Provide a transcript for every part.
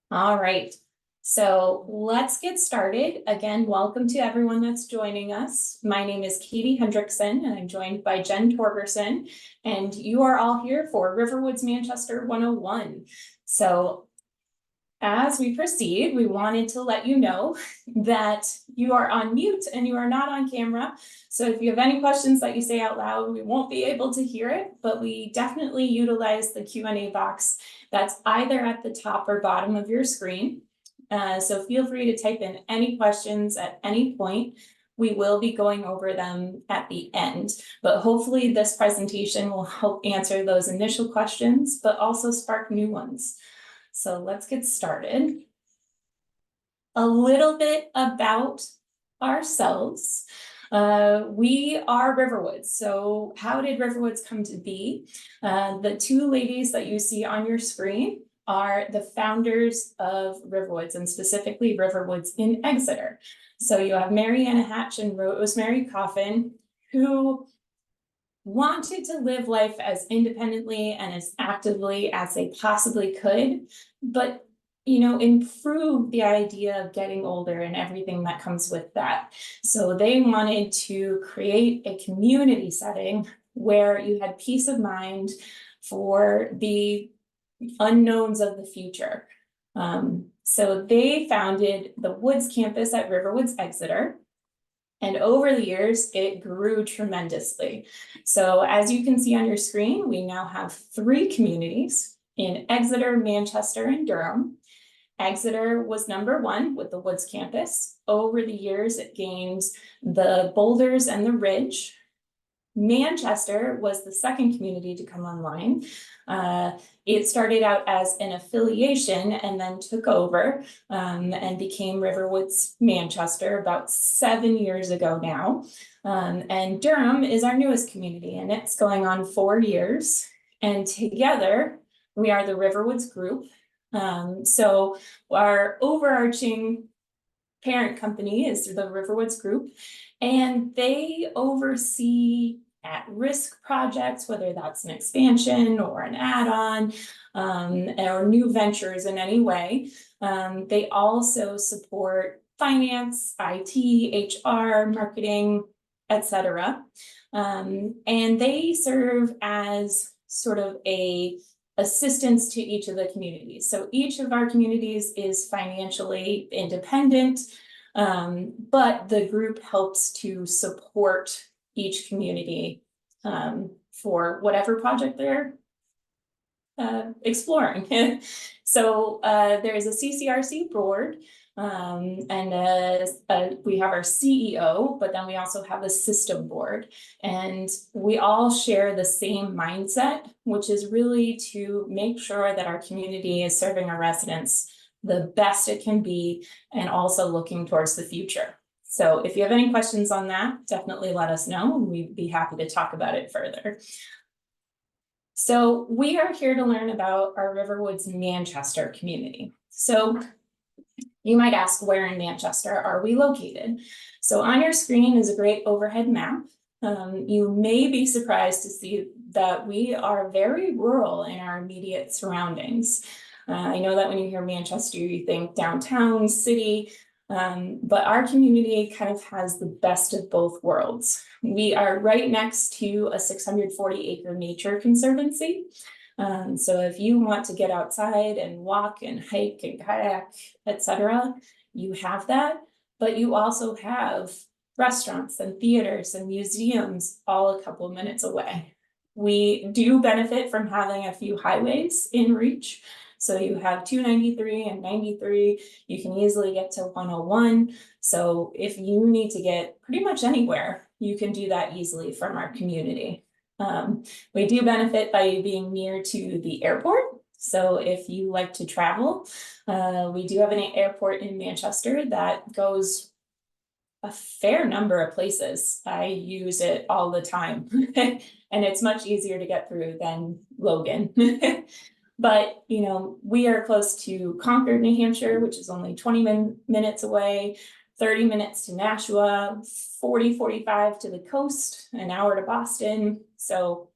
All right, so let's get started. Again, welcome to everyone that's joining us. My name is Katie Hendrickson, and I'm joined by Jen Torgersen, and you are all here for RiverWoods Manchester 101. So as we proceed, we wanted to let you know that you are on mute and you are not on camera. So if you have any questions that you say out loud, we won't be able to hear it, but we definitely utilize the Q&A box that's either at the top or bottom of your screen. So feel free to type in any questions at any point. We will be going over them at the end, but hopefully this presentation will help answer those initial questions, but also spark new ones. So let's get started. A little bit about ourselves. We are RiverWoods. So how did RiverWoods come to be? The two ladies that you see on your screen are the founders of RiverWoods, and specifically RiverWoods in Exeter. So you have Mariana Hatch and Rosemary Coffin, who wanted to live life as independently and as actively as they possibly could, but improve the idea of getting older and everything that comes with that. So they wanted to create a community setting where you had peace of mind for the unknowns of the future. So they founded the Woods campus at RiverWoods Exeter. And over the years, it grew tremendously. So as you can see on your screen, we now have 3 communities in Exeter, Manchester, and Durham. Exeter was number 1 with the Woods campus. Over the years, it gained the Boulders and the Ridge. Manchester was the second community to come online. It started out as an affiliation and then took over and became RiverWoods Manchester about 7 years ago now. And Durham is our newest community, and it's going on 4 years. And together, we are the RiverWoods group. So our overarching parent company is the RiverWoods group, and they oversee at-risk projects, whether that's an expansion or an add-on or new ventures in any way. They also support finance, IT, HR, marketing, etc. And they serve as sort of a assistance to each of the communities. So each of our communities is financially independent, but the group helps to support each community for whatever project they're exploring. So there is a CCRC board, and we have our CEO, but then we also have a system board, and we all share the same mindset, which is really to make sure that our community is serving our residents the best it can be, and also looking towards the future. So if you have any questions on that, definitely let us know, and we'd be happy to talk about it further. So we are here to learn about our RiverWoods Manchester community. So you might ask, where in Manchester are we located? So on your screen is a great overhead map. You may be surprised to see that we are very rural in our immediate surroundings. I know that when you hear Manchester, you think downtown, city, but our community kind of has the best of both worlds. We are right next to a 640-acre nature conservancy. So if you want to get outside and walk and hike and kayak, etc., you have that, but you also have restaurants and theaters and museums all a couple of minutes away. We do benefit from having a few highways in reach. So you have 293 and 93, you can easily get to 101. So if you need to get pretty much anywhere, you can do that easily from our community. We do benefit by being near to the airport. So if you like to travel, we do have an airport in Manchester that goes a fair number of places. I use it all the time and it's much easier to get through than Logan. But, we are close to Concord, New Hampshire, which is only 20 minutes away, 30 minutes to Nashua, 45 to the coast, an hour to Boston. So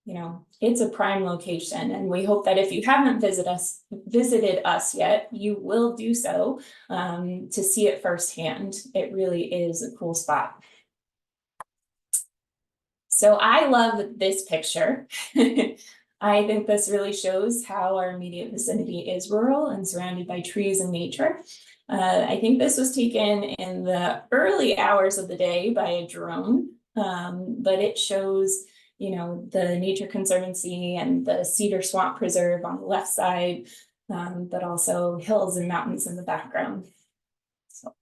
you know, it's a prime location, and we hope that if you haven't visited us yet, you will do so to see it firsthand. It really is a cool spot. So I love this picture. I think this really shows how our immediate vicinity is rural and surrounded by trees and nature. I think this was taken in the early hours of the day by a drone, but it shows, you know, the Nature Conservancy and the Cedar Swamp Preserve on the left side, but also hills and mountains in the background. So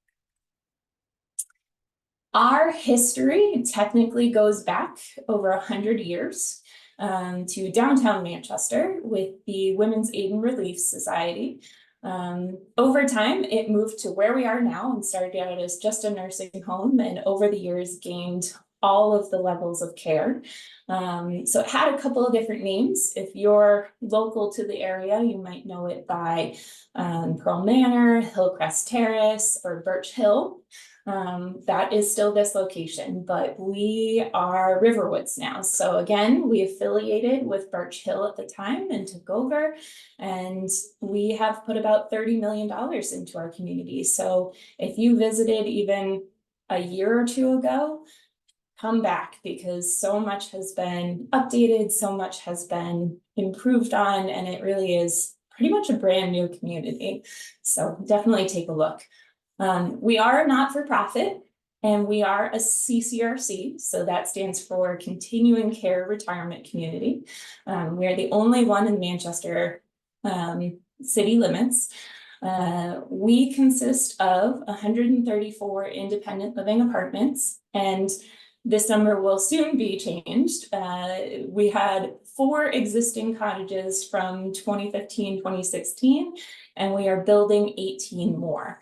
our history technically goes back over 100 years to downtown Manchester with the Women's Aid and Relief Society. Over time, it moved to where we are now and started out as just a nursing home, and over the years gained all of the levels of care. So it had a couple of different names. If you're local to the area, you might know it by Pearl Manor, Hillcrest Terrace, or Birch Hill. That is still this location, but we are RiverWoods now. So again, we affiliated with Birch Hill at the time and took over, and we have put about $30 million into our community. So if you visited even a year or two ago, come back, because so much has been updated, so much has been improved on, and it really is pretty much a brand new community. So definitely take a look. We are a not-for-profit, and we are a CCRC, so that stands for Continuing Care Retirement Community. We are the only one in Manchester city limits. We consist of 134 independent living apartments, and this number will soon be changed. We had 4 existing cottages from 2015, 2016, and we are building 18 more.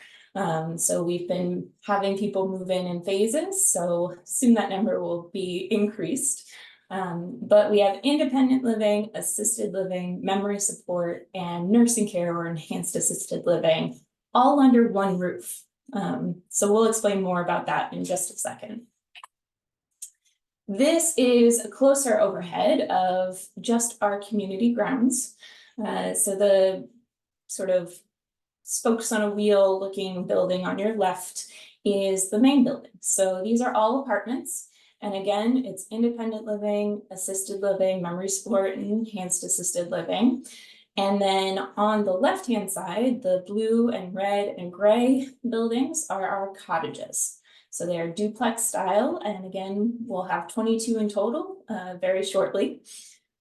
So we've been having people move in phases, so soon that number will be increased. But we have independent living, assisted living, memory support, and nursing care or enhanced assisted living, all under one roof. So we'll explain more about that in just a second. This is a closer overhead of just our community grounds. So the sort of spokes on a wheel looking building on your left is the main building. So these are all apartments. And again, it's independent living, assisted living, memory support, and enhanced assisted living. And then on the left-hand side, the blue and red and gray buildings are our cottages. So they are duplex style. And again, we'll have 22 in total very shortly.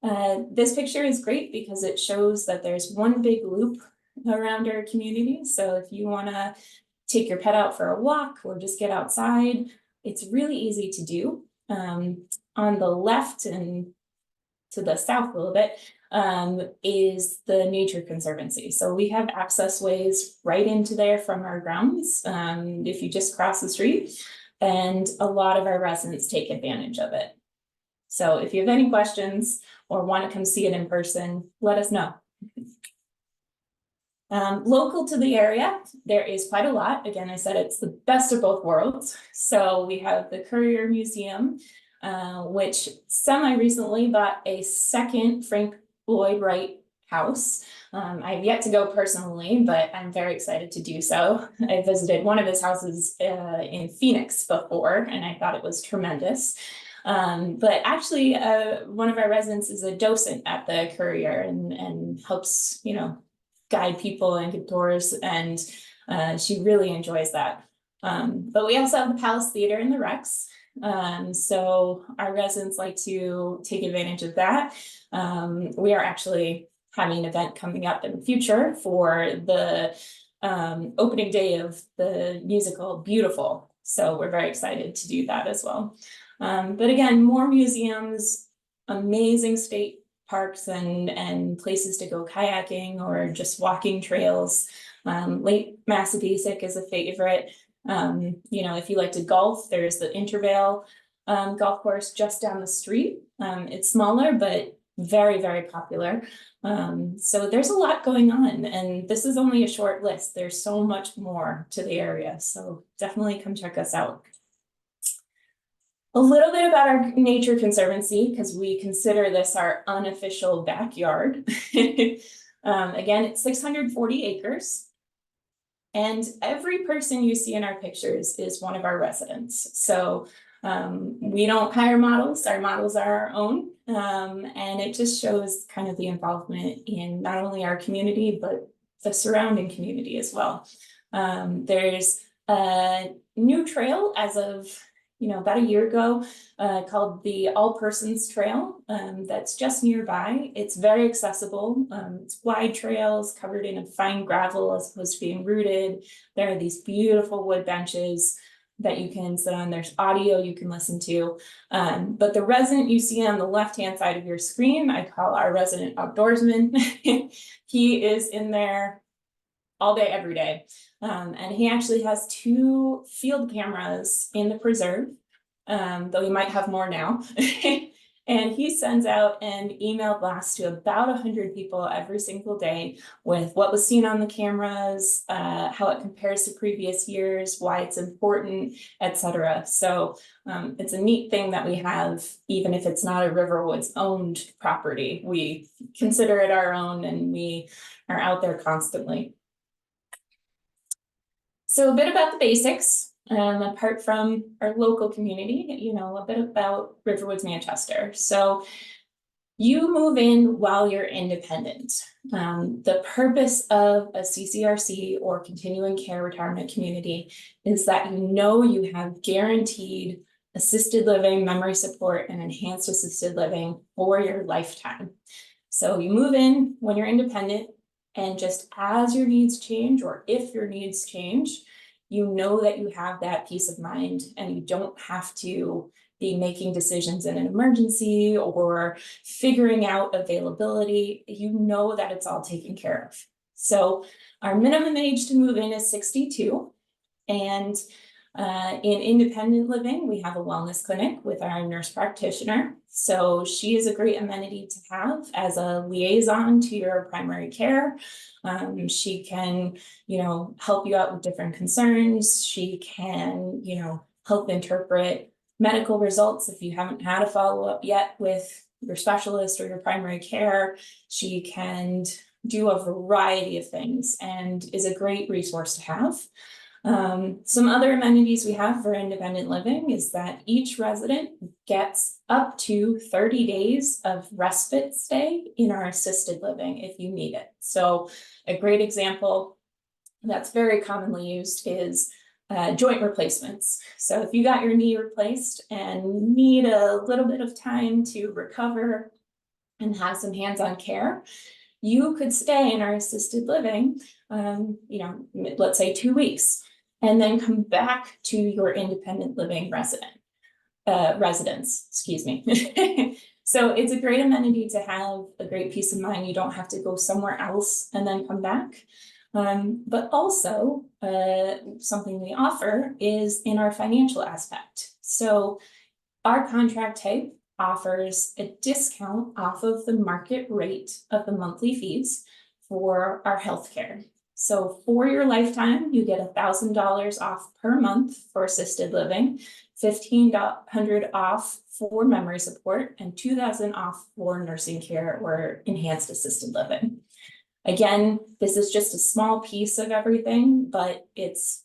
This picture is great because it shows that there's one big loop around our community. So if you want to take your pet out for a walk or just get outside, it's really easy to do. On the left and to the south a little bit is the Nature Conservancy. So we have access ways right into there from our grounds if you just cross the street, and a lot of our residents take advantage of it. So if you have any questions or want to come see it in person, let us know. Local to the area, there is quite a lot. Again, I said it's the best of both worlds. So we have the Courier Museum, which semi-recently bought a second Frank Lloyd Wright house. I've yet to go personally, but I'm very excited to do so. I visited one of his houses in Phoenix before, and I thought it was tremendous. But actually, one of our residents is a docent at the Courier and helps, you know, guide people and give tours, and she really enjoys that. But we also have the Palace Theater and the Rex. So our residents like to take advantage of that. We are actually having an event coming up in the future for the opening day of the musical Beautiful. So we're very excited to do that as well. But again, more museums, amazing state parks and places to go kayaking or just walking trails. Lake Massabesic is a favorite. You know, if you like to golf, there's the Intervale golf course just down the street. It's smaller, but very, very popular. So there's a lot going on, and this is only a short list. There's so much more to the area, so definitely come check us out. A little bit about our nature conservancy, because we consider this our unofficial backyard. Again, it's 640 acres. And every person you see in our pictures is one of our residents. So we don't hire models, our models are our own. And it just shows kind of the involvement in not only our community, but the surrounding community as well. There's a new trail as of about a year ago, called the All Persons Trail. That's just nearby. It's very accessible. It's wide trails covered in a fine gravel as opposed to being rooted. There are these beautiful wood benches that you can sit on. There's audio you can listen to. But the resident you see on the left-hand side of your screen, I call our resident outdoorsman. He is in there all day, every day. And he actually has 2 field cameras in the preserve, though he might have more now. And he sends out an email blast to about 100 people every single day with what was seen on the cameras, how it compares to previous years, why it's important, etc. So it's a neat thing that we have, even if it's not a RiverWoods owned property. We consider it our own and we are out there constantly. So a bit about the basics, apart from our local community, a bit about RiverWoods Manchester. So you move in while you're independent. The purpose of a CCRC or continuing care retirement community is that you have guaranteed assisted living, memory support, and enhanced assisted living for your lifetime. So you move in when you're independent, and just as your needs change, or if your needs change, you know that you have that peace of mind and you don't have to be making decisions in an emergency or figuring out availability. You know that it's all taken care of. So our minimum age to move in is 62. And in independent living, we have a wellness clinic with our nurse practitioner. So she is a great amenity to have as a liaison to your primary care. She can, help you out with different concerns. She can, help interpret medical results if you haven't had a follow-up yet with your specialist or your primary care. She can do a variety of things and is a great resource to have. Some other amenities we have for independent living is that each resident gets up to 30 days of respite stay in our assisted living if you need it. So a great example that's very commonly used is joint replacements. So if you got your knee replaced and need a little bit of time to recover and have some hands-on care, you could stay in our assisted living, let's say 2 weeks, and then come back to your independent living residence, excuse me. So it's a great amenity to have, a great peace of mind. You don't have to go somewhere else and then come back. But also something we offer is in our financial aspect. So our contract type offers a discount off of the market rate of the monthly fees for our healthcare. So for your lifetime, you get $1,000 off per month for assisted living, $1,500 off for memory support, and $2,000 off for nursing care or enhanced assisted living. Again, this is just a small piece of everything, but it's,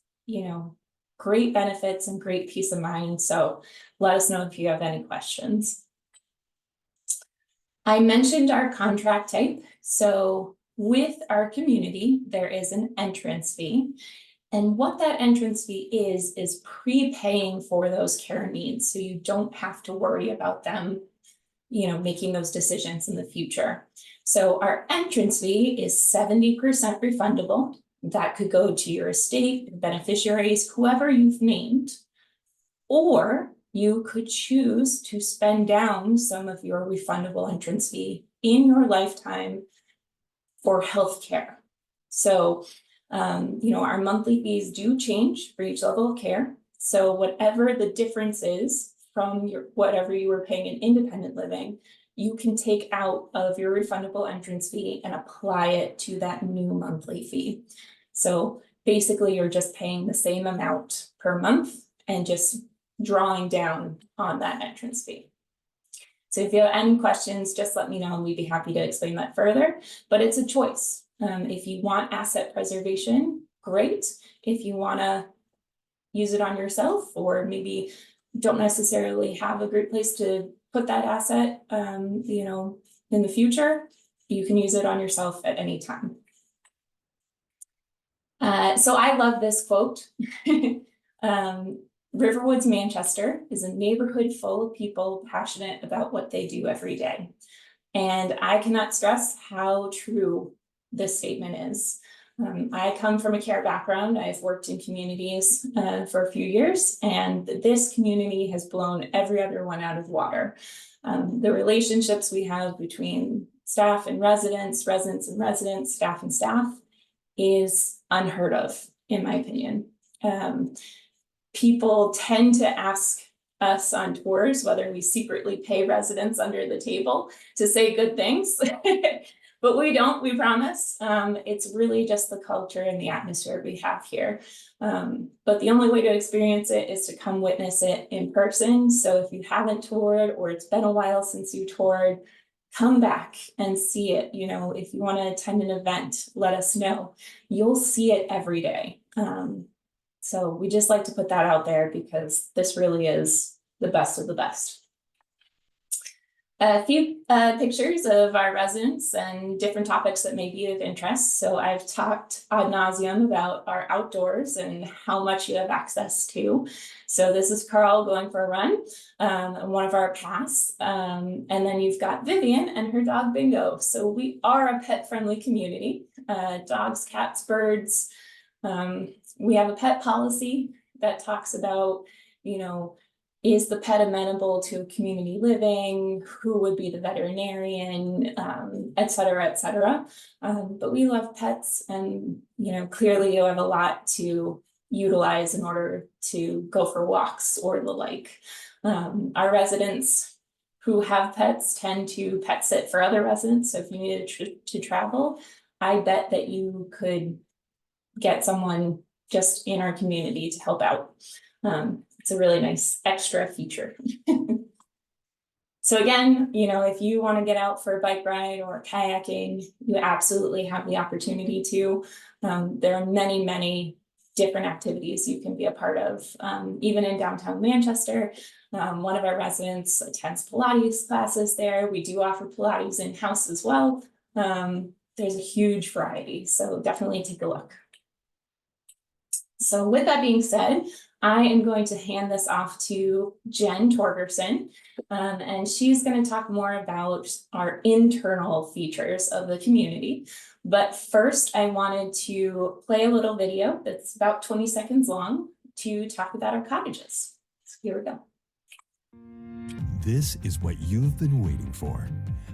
great benefits and great peace of mind. So let us know if you have any questions. I mentioned our contract type. So with our community, there is an entrance fee. And what that entrance fee is prepaying for those care needs. So you don't have to worry about them, making those decisions in the future. So our entrance fee is 70% refundable. That could go to your estate, beneficiaries, whoever you've named, or you could choose to spend down some of your refundable entrance fee in your lifetime for healthcare. So, our monthly fees do change for each level of care. So whatever the difference is from whatever you were paying in independent living, you can take out of your refundable entrance fee and apply it to that new monthly fee. So basically you're just paying the same amount per month and just drawing down on that entrance fee. So if you have any questions, just let me know and we'd be happy to explain that further, but it's a choice. If you want asset preservation, great. If you want to use it on yourself, or maybe don't necessarily have a great place to put that asset, you know, in the future, you can use it on yourself at any time. So I love this quote. RiverWoods, Manchester is a neighborhood full of people passionate about what they do every day. And I cannot stress how true this statement is. I come from a care background. I've worked in communities for a few years, and this community has blown every other one out of water. The relationships we have between staff and residents, residents and residents, staff and staff is unheard of, in my opinion. People tend to ask us on tours whether we secretly pay residents under the table to say good things, but we don't, we promise. It's really just the culture and the atmosphere we have here. But the only way to experience it is to come witness it in person. So if you haven't toured, or it's been a while since you toured, come back and see it. You know, if you want to attend an event, let us know. You'll see it every day. So we just like to put that out there because this really is the best of the best. A few pictures of our residents and different topics that may be of interest. So I've talked ad nauseum about our outdoors and how much you have access to. So this is Carl going for a run, one of our paths. And then you've got Vivian and her dog Bingo. So we are a pet-friendly community, dogs, cats, birds. We have a pet policy that talks about, you know, is the pet amenable to community living? Who would be the veterinarian, et cetera, et cetera. But we love pets, and, you know, clearly you have a lot to utilize in order to go for walks or the like. Our residents who have pets tend to pet sit for other residents. So if you needed to travel, I bet that you could get someone just in our community to help out. It's a really nice extra feature. So again, you know, if you want to get out for a bike ride or kayaking, you absolutely have the opportunity to. There are many, many different activities you can be a part of. Even in downtown Manchester, one of our residents attends Pilates classes there. We do offer Pilates in-house as well. There's a huge variety, so definitely take a look. So with that being said, I am going to hand this off to Jen Torgersen, and she's going to talk more about our internal features of the community. But first, I wanted to play a little video that's about 20 seconds long to talk about our cottages. So here we go. This is what you've been waiting for.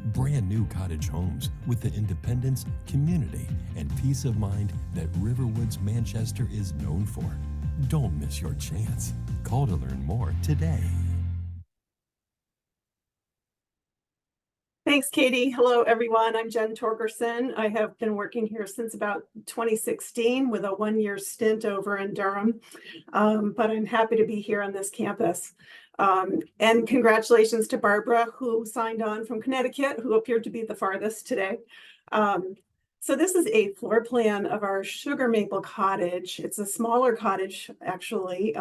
Brand new cottage homes with the independence, community, and peace of mind that RiverWoods Manchester is known for. Don't miss your chance. Call to learn more today. Thanks, Katie. Hello, everyone. I'm Jen Torgersen. I have been working here since about 2016 with a one-year stint over in Durham, but I'm happy to be here on this campus. And congratulations to Barbara, who signed on from Connecticut, who appeared to be the farthest today. So this is a floor plan of our Sugar Maple Cottage. It's a smaller cottage, actually,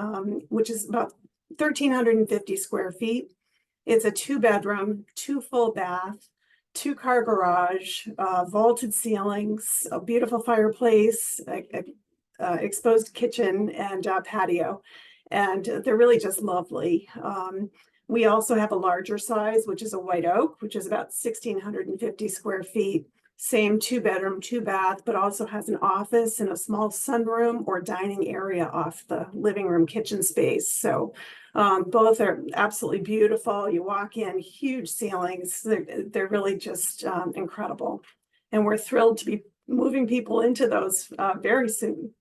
which is about 1,350 square feet. It's a 2-bedroom, 2 full bath, 2-car garage, vaulted ceilings, a beautiful fireplace, exposed kitchen, and patio. And they're really just lovely. We also have a larger size, which is a white oak, which is about 1,650 square feet. Same 2-bedroom, 2-bath, but also has an office and a small sunroom or dining area off the living room kitchen space. So both are absolutely beautiful. You walk in, huge ceilings. They're really just incredible. And we're thrilled to be moving people into those very soon.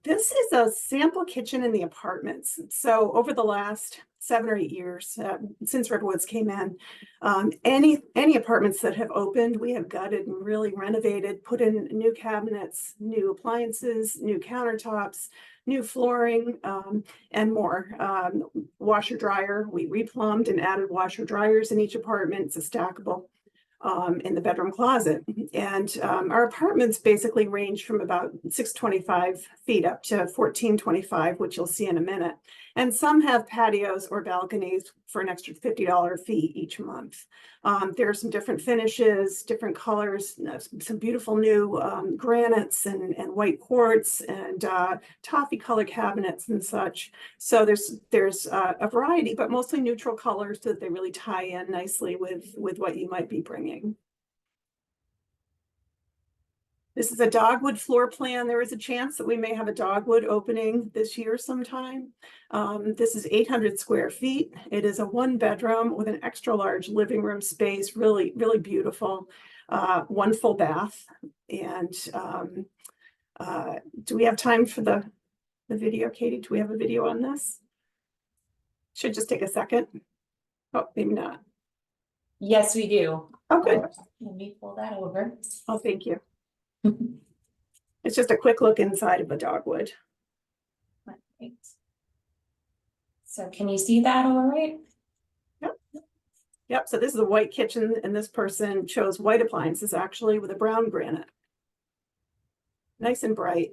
This is a sample kitchen in the apartments. So over the last 7 or 8 years, since RiverWoods came in, any apartments that have opened, we have gutted and really renovated, put in new cabinets, new appliances, new countertops, new flooring, and more. Washer dryer, we replumbed and added washer dryers in each apartment. It's a stackable in the bedroom closet. And our apartments basically range from about 625 feet up to 1425, which you'll see in a minute. And some have patios or balconies for an extra $50 fee each month. There are some different finishes, different colors, some beautiful new granites and white quartz and toffee color cabinets and such. So there's a variety, but mostly neutral colors so that they really tie in nicely with what you might be bringing. This is a dogwood floor plan. There is a chance that we may have a dogwood opening this year sometime. This is 800 square feet. It is a 1-bedroom with an extra large living room space, really, really beautiful. 1 full bath. And do we have time for the video, Katie? Do we have a video on this? Should just take a second. Oh, maybe not. Yes, we do. Oh, good. Let me pull that over. Oh, thank you. It's just a quick look inside of a dogwood. Right. So can you see that all right? Yep. Yep. So this is a white kitchen, and this person chose white appliances actually with a brown granite. Nice and bright.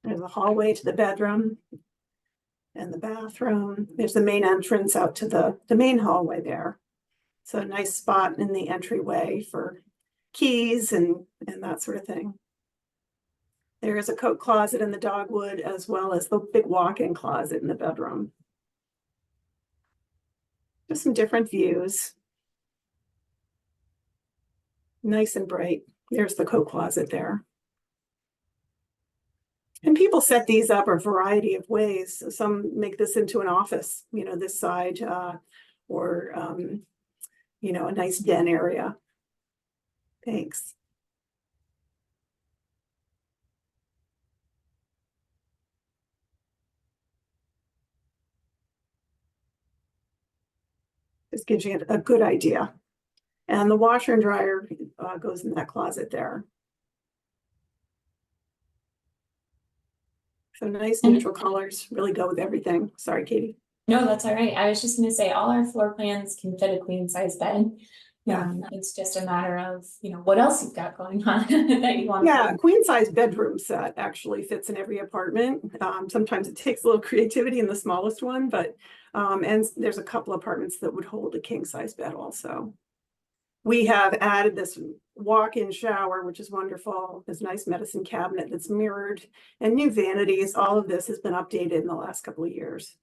There's a hallway to the bedroom and the bathroom. There's the main entrance out to the main hallway there. So a nice spot in the entryway for keys and that sort of thing. There is a coat closet in the dogwood as well as the big walk-in closet in the bedroom. Just some different views. Nice and bright. There's the coat closet there. And people set these up a variety of ways. Some make this into an office, you know, this side, or, you know, a nice den area. Thanks. This gives you a good idea. And the washer and dryer goes in that closet there. So nice neutral colors really go with everything. Sorry, Katie. No, that's all right. I was just gonna say all our floor plans can fit a queen size bed. Yeah. It's just a matter of, you know, what else you've got going on that you want. Yeah, queen size bedroom set actually fits in every apartment. Sometimes it takes a little creativity in the smallest one, but and there's a couple apartments that would hold a king size bed also. We have added this walk-in shower, which is wonderful. This nice medicine cabinet that's mirrored and new vanities. All of this has been updated in the last couple of years.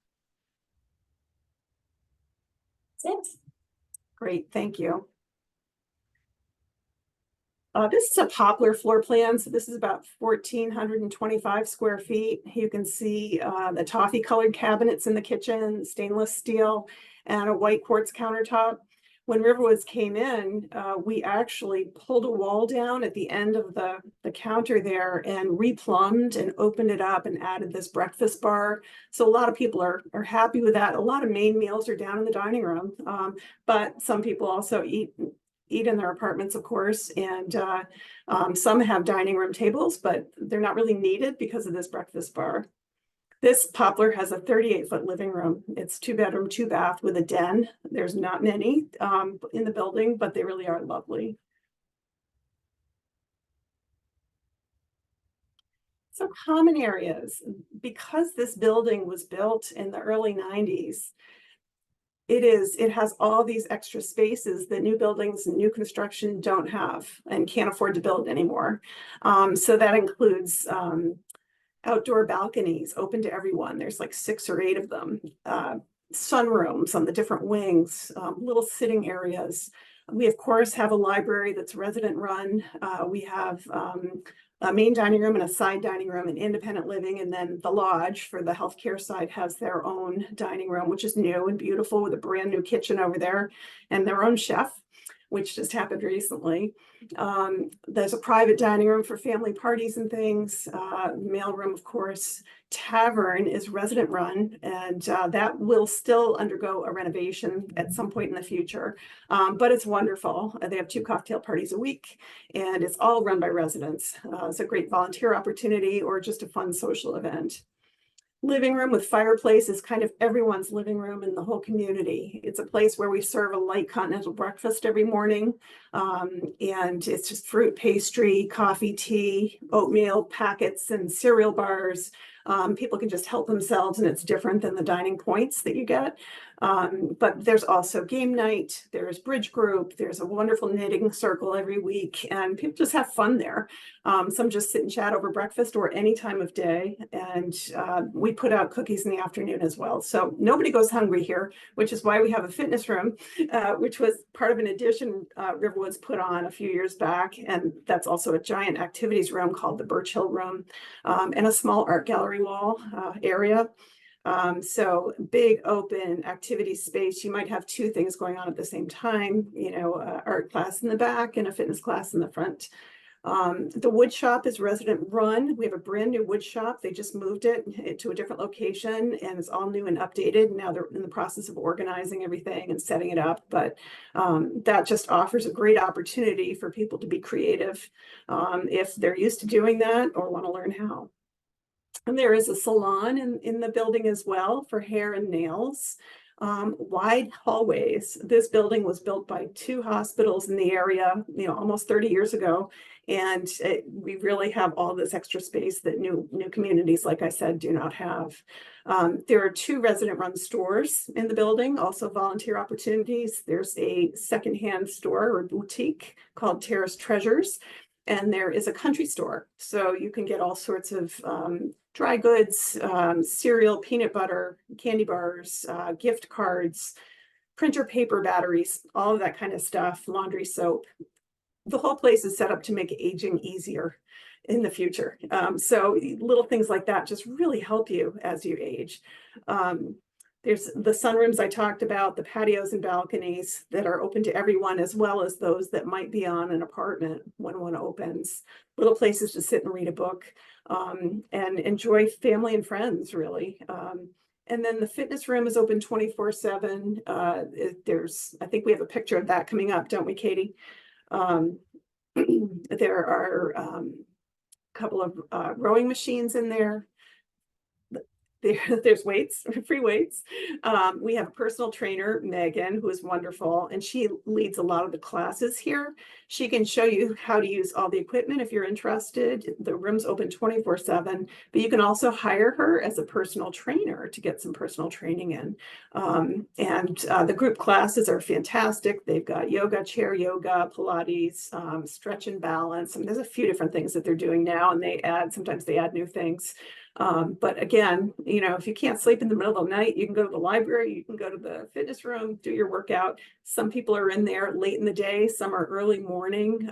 That's it. Great, thank you. This is a poplar floor plan. So this is about 1,425 square feet. You can see the toffee colored cabinets in the kitchen, stainless steel, and a white quartz countertop. When RiverWoods came in, we actually pulled a wall down at the end of the counter there and replumbed and opened it up and added this breakfast bar. So a lot of people are happy with that. A lot of main meals are down in the dining room, but some people also eat in their apartments, of course, and some have dining room tables, but they're not really needed because of this breakfast bar. This poplar has a 38-foot living room. It's 2-bedroom, 2-bath with a den. There's not many in the building, but they really are lovely. So common areas, because this building was built in the early 90s, it has all these extra spaces that new buildings and new construction don't have and can't afford to build anymore. So that includes outdoor balconies open to everyone. There's like 6 or 8 of them. Sunrooms on the different wings, little sitting areas. We of course have a library that's resident run. We have a main dining room and a side dining room and independent living. And then the lodge for the healthcare side has their own dining room, which is new and beautiful with a brand new kitchen over there and their own chef. which just happened recently. There's a private dining room for family parties and things, mailroom, of course. Tavern is resident run, and that will still undergo a renovation at some point in the future. But it's wonderful. They have 2 cocktail parties a week, and it's all run by residents. It's a great volunteer opportunity or just a fun social event. Living room with fireplace is kind of everyone's living room in the whole community. It's a place where we serve a light continental breakfast every morning. And it's just fruit, pastry, coffee, tea, oatmeal packets, and cereal bars. People can just help themselves, and it's different than the dining points that you get. But there's also game night, there's bridge group, there's a wonderful knitting circle every week, and people just have fun there. Some just sit and chat over breakfast or any time of day. And we put out cookies in the afternoon as well. So nobody goes hungry here, which is why we have a fitness room, which was part of an addition RiverWoods put on a few years back. And that's also a giant activities room called the Birch Hill Room, and a small art gallery wall area. So big open activity space. You might have 2 things going on at the same time, art class in the back and a fitness class in the front. The wood shop is resident run. We have a brand new wood shop. They just moved it to a different location, and it's all new and updated. Now they're in the process of organizing everything and setting it up. But that just offers a great opportunity for people to be creative if they're used to doing that or want to learn how. And there is a salon in the building as well for hair and nails. Wide hallways. This building was built by 2 hospitals in the area, almost 30 years ago. And we really have all this extra space that new communities, like I said, do not have. There are 2 resident-run stores in the building, also volunteer opportunities. There's a secondhand store or boutique called Terrace Treasures. And there is a country store. So you can get all sorts of dry goods, cereal, peanut butter, candy bars, gift cards, printer paper batteries, all of that kind of stuff, laundry soap. The whole place is set up to make aging easier in the future. So little things like that just really help you as you age. There's the sunrooms I talked about, the patios and balconies that are open to everyone, as well as those that might be on an apartment when one opens. Little places to sit and read a book, and enjoy family and friends, really. And then the fitness room is open 24/7. I think we have a picture of that coming up, don't we, Katie? There are a couple of rowing machines in there. There's weights, free weights. We have a personal trainer, Megan, who is wonderful, and she leads a lot of the classes here. She can show you how to use all the equipment if you're interested. The room's open 24/7, but you can also hire her as a personal trainer to get some personal training in. And the group classes are fantastic. They've got yoga, chair yoga, Pilates, stretch and balance. I mean, there's a few different things that they're doing now, and sometimes they add new things. But again, if you can't sleep in the middle of the night, you can go to the library, you can go to the fitness room, do your workout. Some people are in there late in the day, some are early morning.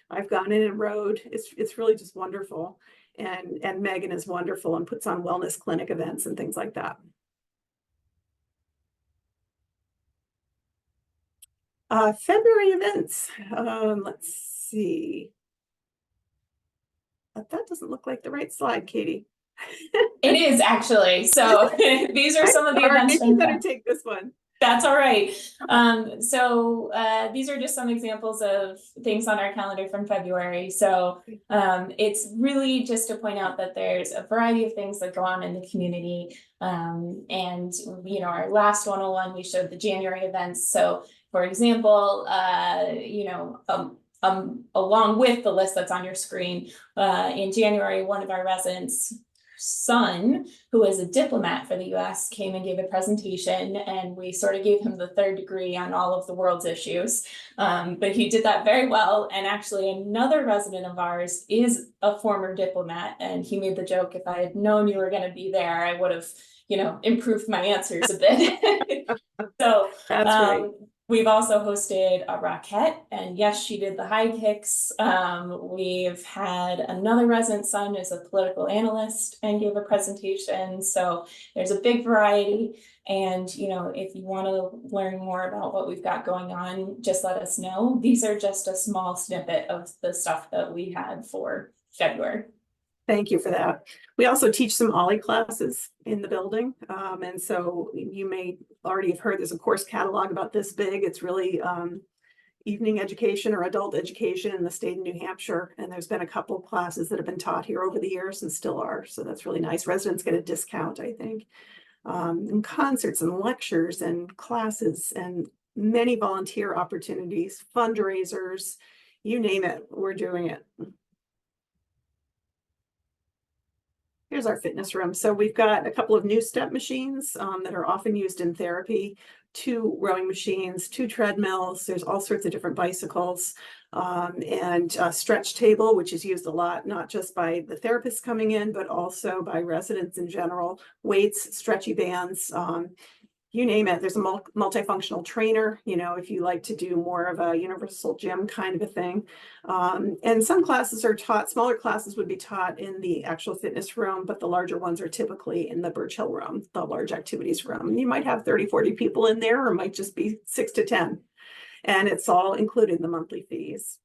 I've gone in and rode. It's really just wonderful. And Megan is wonderful and puts on wellness clinic events and things like that. February events. Let's see. But that doesn't look like the right slide, Katie. It is actually. So these are some of the events. You better take this one. That's all right. So these are just some examples of things on our calendar from February. So it's really just to point out that there's a variety of things that go on in the community. And our last 101, we showed the January events. So for example, along with the list that's on your screen, in January, one of our residents' son, who is a diplomat for the US, came and gave a presentation, and we sort of gave him the 3rd degree on all of the world's issues. But he did that very well. And actually another resident of ours is a former diplomat, and he made the joke, if I had known you were going to be there, I would have, improved my answers a bit. So that's right. We've also hosted a Rockette, and yes, she did the high kicks. We've had another resident son is a political analyst and gave a presentation. So there's a big variety. And, you know, if you want to learn more about what we've got going on, just let us know. These are just a small snippet of the stuff that we had for February. Thank you for that. We also teach some OLLI classes in the building. And so you may already have heard there's a course catalog about this big. It's really evening education or adult education in the state of New Hampshire. And there's been a couple of classes that have been taught here over the years and still are. So that's really nice. Residents get a discount, I think. And concerts and lectures and classes and many volunteer opportunities, fundraisers, you name it, we're doing it. Here's our fitness room. So we've got a couple of new step machines that are often used in therapy, 2 rowing machines, 2 treadmills. There's all sorts of different bicycles and a stretch table, which is used a lot, not just by the therapists coming in, but also by residents in general, weights, stretchy bands, you name it. There's a multifunctional trainer, you know, if you like to do more of a universal gym kind of a thing. And some classes are taught, smaller classes would be taught in the actual fitness room, but the larger ones are typically in the Birch Hill room, the large activities room. And you might have 30, 40 people in there, or it might just be 6 to 10. And it's all included in the monthly fees.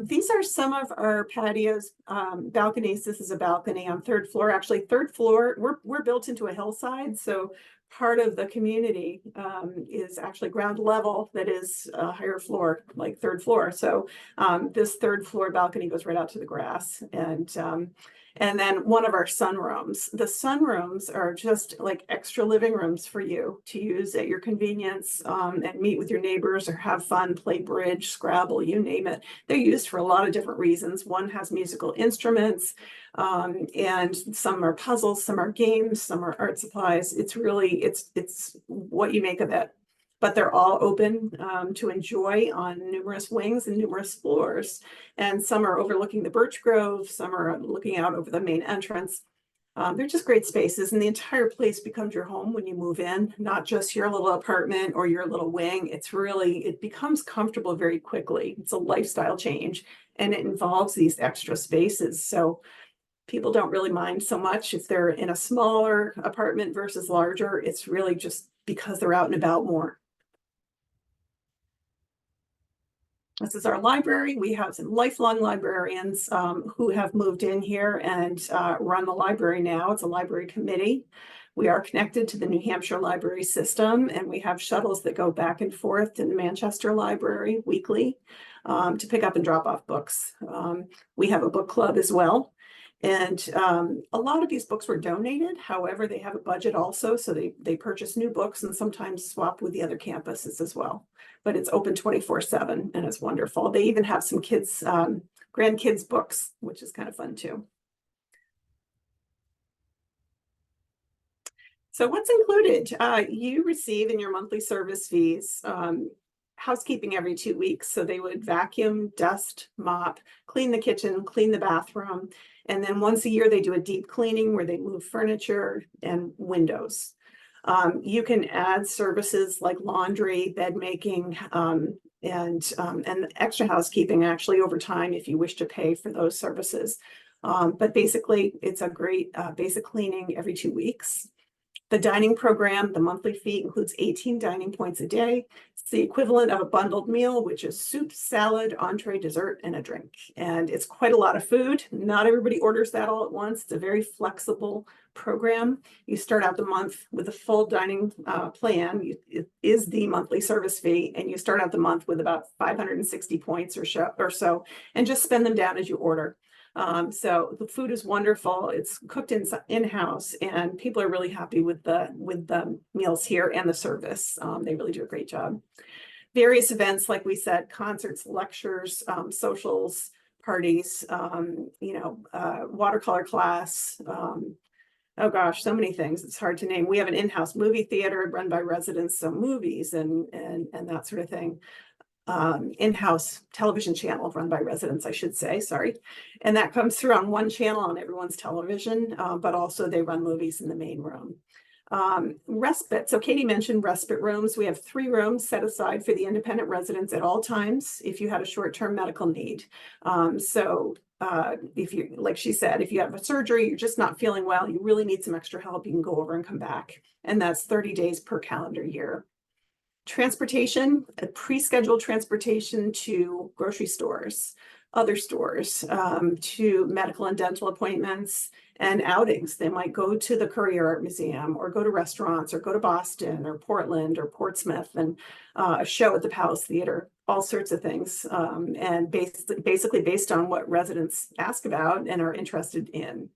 These are some of our patios, balconies. This is a balcony on 3rd floor. Actually, 3rd floor, we're built into a hillside. So part of the community is actually ground level that is a higher floor, like 3rd floor. So this 3rd floor balcony goes right out to the grass. And then one of our sunrooms. The sunrooms are just like extra living rooms for you to use at your convenience and meet with your neighbors or have fun, play bridge, Scrabble, you name it. They're used for a lot of different reasons. One has musical instruments and some are puzzles, some are games, some are art supplies. It's really, it's what you make of it. But they're all open to enjoy on numerous wings and numerous floors. And some are overlooking the birch grove, some are looking out over the main entrance. They're just great spaces, and the entire place becomes your home when you move in, not just your little apartment or your little wing. It's really, it becomes comfortable very quickly. It's a lifestyle change, and it involves these extra spaces. So people don't really mind so much if they're in a smaller apartment versus larger. It's really just because they're out and about more. This is our library. We have some lifelong librarians who have moved in here and run the library now. It's a library committee. We are connected to the New Hampshire library system, and we have shuttles that go back and forth to the Manchester library weekly to pick up and drop off books. We have a book club as well. And a lot of these books were donated. However, they have a budget also. So they purchase new books and sometimes swap with the other campuses as well. But it's open 24/7 and it's wonderful. They even have some kids, grandkids books, which is kind of fun too. So what's included? You receive in your monthly service fees housekeeping every 2 weeks. So they would vacuum, dust, mop, clean the kitchen, clean the bathroom. And then once a year, they do a deep cleaning where they move furniture and windows. You can add services like laundry, bed making, and extra housekeeping actually over time if you wish to pay for those services. But basically, it's a great basic cleaning every 2 weeks. The dining program, the monthly fee includes 18 dining points a day. It's the equivalent of a bundled meal, which is soup, salad, entree, dessert, and a drink. And it's quite a lot of food. Not everybody orders that all at once. It's a very flexible program. You start out the month with a full dining plan. It is the monthly service fee, and you start out the month with about 560 points or so, and just spend them down as you order. So the food is wonderful. It's cooked in-house, and people are really happy with the meals here and the service. They really do a great job. Various events, like we said, concerts, lectures, socials, parties, watercolor class. Oh gosh, so many things. It's hard to name. We have an in-house movie theater run by residents, so movies and that sort of thing. In-house television channel run by residents, I should say, sorry. And that comes through on one channel on everyone's television, but also they run movies in the main room. Respite. So Katie mentioned respite rooms. We have 3 rooms set aside for the independent residents at all times if you had a short-term medical need. If you, like she said, if you have a surgery, you're just not feeling well, you really need some extra help, you can go over and come back. And that's 30 days per calendar year. Transportation, a pre-scheduled transportation to grocery stores, other stores, to medical and dental appointments and outings. They might go to the Courier Art Museum or go to restaurants or go to Boston or Portland or Portsmouth and a show at the Palace Theater, all sorts of things. And basically based on what residents ask about and are interested in.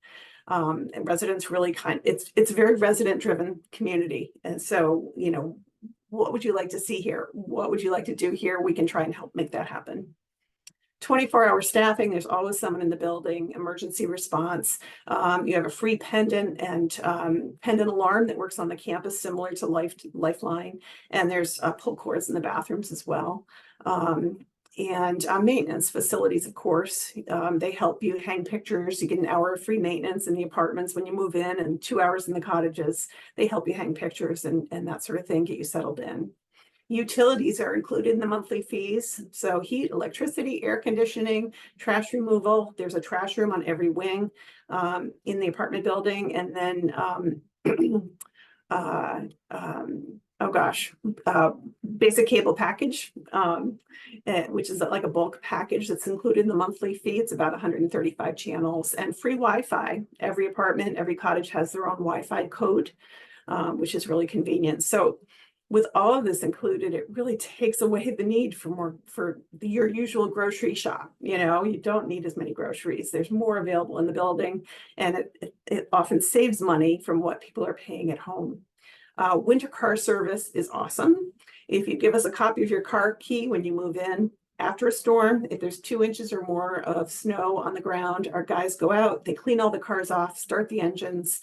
And residents really it's a very resident driven community. And so, you know, what would you like to see here? What would you like to do here? We can try and help make that happen. 24-hour staffing, there's always someone in the building. Emergency response, you have a free pendant and pendant alarm that works on the campus similar to Lifeline, and there's pull cords in the bathrooms as well. And maintenance facilities, of course, they help you hang pictures. You get an hour of free maintenance in the apartments when you move in and 2 hours in the cottages. They help you hang pictures and that sort of thing, get you settled in. Utilities are included in the monthly fees. So heat, electricity, air conditioning, trash removal. There's a trash room on every wing in the apartment building. And then, basic cable package, which is like a bulk package that's included in the monthly fee. It's about 135 channels and free Wi-Fi. Every apartment, every cottage has their own Wi-Fi code, which is really convenient. So with all of this included, it really takes away the need for your usual grocery shop. You know, you don't need as many groceries. There's more available in the building, and it often saves money from what people are paying at home. Winter car service is awesome. If you give us a copy of your car key when you move in after a storm, if there's 2 inches or more of snow on the ground, our guys go out, they clean all the cars off, start the engines,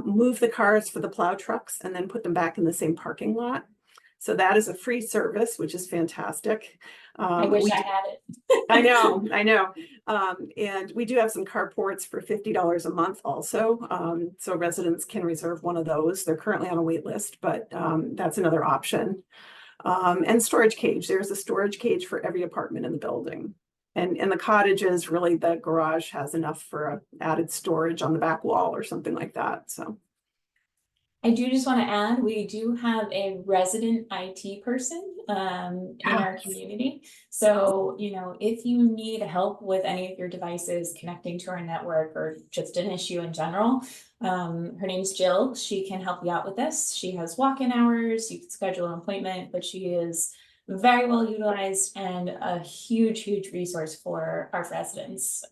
move the cars for the plow trucks, and then put them back in the same parking lot. So that is a free service, which is fantastic. I wish I had it. I know. And we do have some carports for $50 a month also. So residents can reserve one of those. They're currently on a wait list, but that's another option. And storage cage. There's a storage cage for every apartment in the building. And in the cottages, really the garage has enough for added storage on the back wall or something like that. So I do just want to add, we do have a resident IT person in our community. So, you know, if you need help with any of your devices connecting to our network or just an issue in general, her name's Jill. She can help you out with this. She has walk-in hours. You can schedule an appointment, but she is very well utilized and a huge resource for our residents.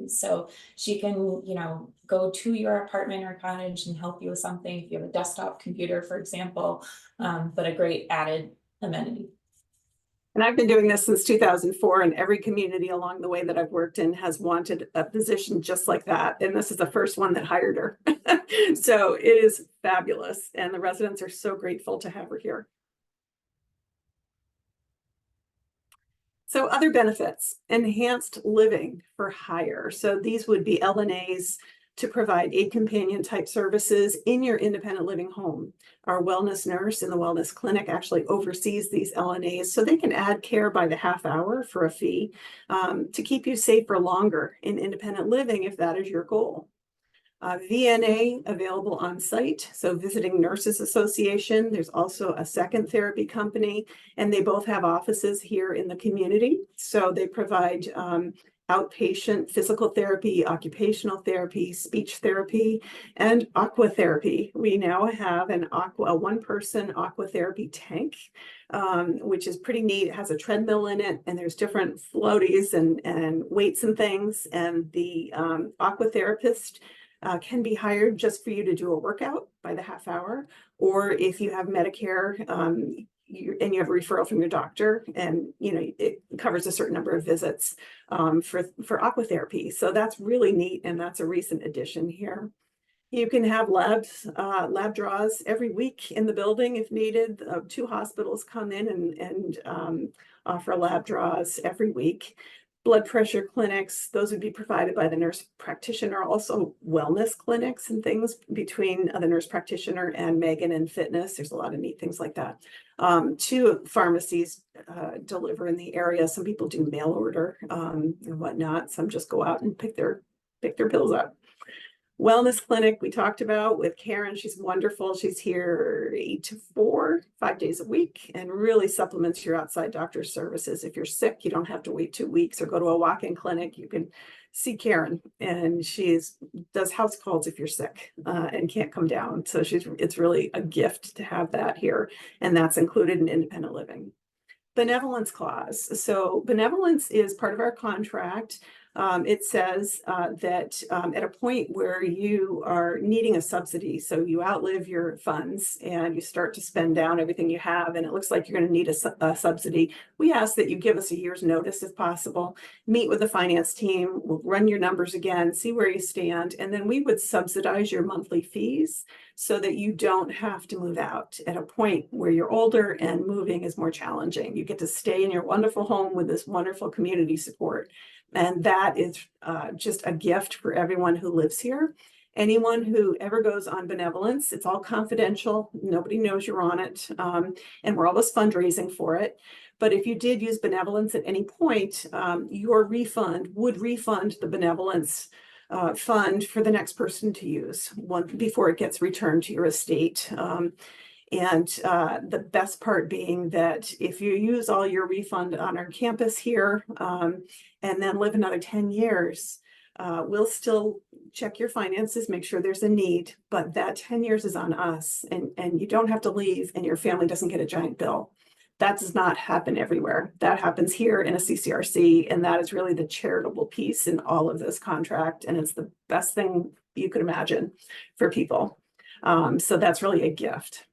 So she can, you know, go to your apartment or cottage and help you with something if you have a desktop computer, for example, but a great added amenity. And I've been doing this since 2004, and every community along the way that I've worked in has wanted a position just like that. And this is the first one that hired her. So it is fabulous. And the residents are so grateful to have her here. So other benefits, enhanced living for hire. So these would be LNAs to provide aid companion type services in your independent living home. Our wellness nurse in the wellness clinic actually oversees these LNAs, so they can add care by the half hour for a fee to keep you safe for longer in independent living if that is your goal. VNA available on site, so Visiting Nurses Association. There's also a second therapy company, and they both have offices here in the community. So they provide outpatient physical therapy, occupational therapy, speech therapy, and aqua therapy. We now have a one-person aqua therapy tank, which is pretty neat. It has a treadmill in it, and there's different floaties and weights and things. And the aqua therapist can be hired just for you to do a workout by the half hour, or if you have Medicare and you have a referral from your doctor, and you know it covers a certain number of visits for aqua therapy. So that's really neat, and that's a recent addition here. You can have lab draws every week in the building if needed. 2 hospitals come in and offer lab draws every week. blood pressure clinics, those would be provided by the nurse practitioner. Also wellness clinics and things between the nurse practitioner and Megan and fitness. There's a lot of neat things like that. 2 pharmacies deliver in the area. Some people do mail order and whatnot. Some just go out and pick their pills up. Wellness clinic we talked about with Karen. She's wonderful. She's here 8 to 4, 5 days a week, and really supplements your outside doctor services. If you're sick, you don't have to wait 2 weeks or go to a walk-in clinic. You can see Karen, and does house calls if you're sick and can't come down. So it's really a gift to have that here, and that's included in independent living. Benevolence clause. So benevolence is part of our contract. It says that at a point where you are needing a subsidy, so you outlive your funds and you start to spend down everything you have, and it looks like you're going to need a subsidy, we ask that you give us a year's notice if possible, meet with the finance team, we'll run your numbers again, see where you stand, and then we would subsidize your monthly fees so that you don't have to move out at a point where you're older and moving is more challenging. You get to stay in your wonderful home with this wonderful community support. And that is just a gift for everyone who lives here. Anyone who ever goes on benevolence, it's all confidential. Nobody knows you're on it. And we're always fundraising for it. But if you did use benevolence at any point, your refund would refund the benevolence fund for the next person to use before it gets returned to your estate. And the best part being that if you use all your refund on our campus here and then live another 10 years, we'll still check your finances, make sure there's a need, but that 10 years is on us, and you don't have to leave and your family doesn't get a giant bill. That does not happen everywhere. That happens here in a CCRC, and that is really the charitable piece in all of this contract, and it's the best thing you could imagine for people. So that's really a gift.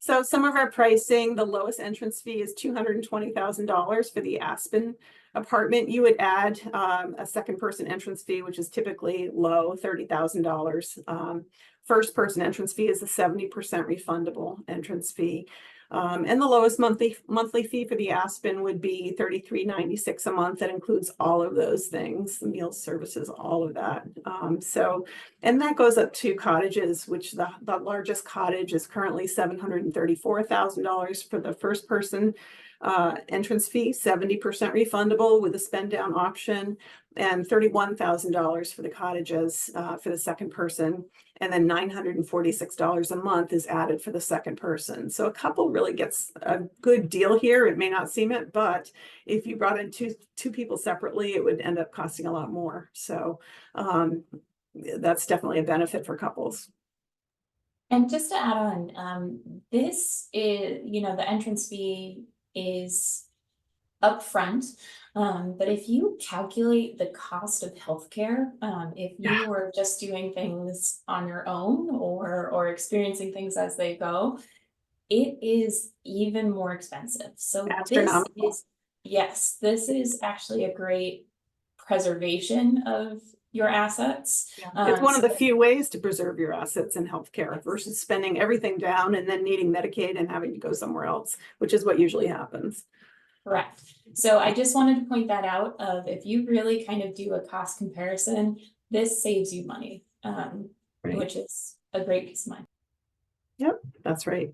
So some of our pricing, the lowest entrance fee is $220,000 for the Aspen apartment. You would add a second person entrance fee, which is typically low, $30,000. First person entrance fee is a 70% refundable entrance fee. And the lowest monthly fee for the Aspen would be $33.96 a month. That includes all of those things, the meals, services, all of that. And that goes up to cottages, which the largest cottage is currently $734,000 for the first person entrance fee, 70% refundable with a spend down option, and $31,000 for the cottages for the second person. And then $946 a month is added for the second person. So a couple really gets a good deal here. It may not seem it, but if you brought in two people separately, it would end up costing a lot more. So that's definitely a benefit for couples. And just to add on, this is, the entrance fee is upfront. But if you calculate the cost of healthcare, if you were just doing things on your own or experiencing things as they go, it is even more expensive. So this is actually a great preservation of your assets. It's one of the few ways to preserve your assets in healthcare versus spending everything down and then needing Medicaid and having to go somewhere else, which is what usually happens. Correct. So I just wanted to point that out of if you really kind of do a cost comparison, this saves you money, which is a great peace of mind. Yep, that's right.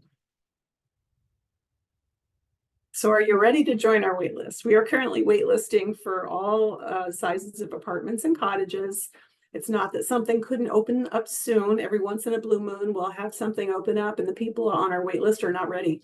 So are you ready to join our wait list? We are currently waitlisting for all sizes of apartments and cottages. It's not that something couldn't open up soon. Every once in a blue moon, we'll have something open up and the people on our wait list are not ready.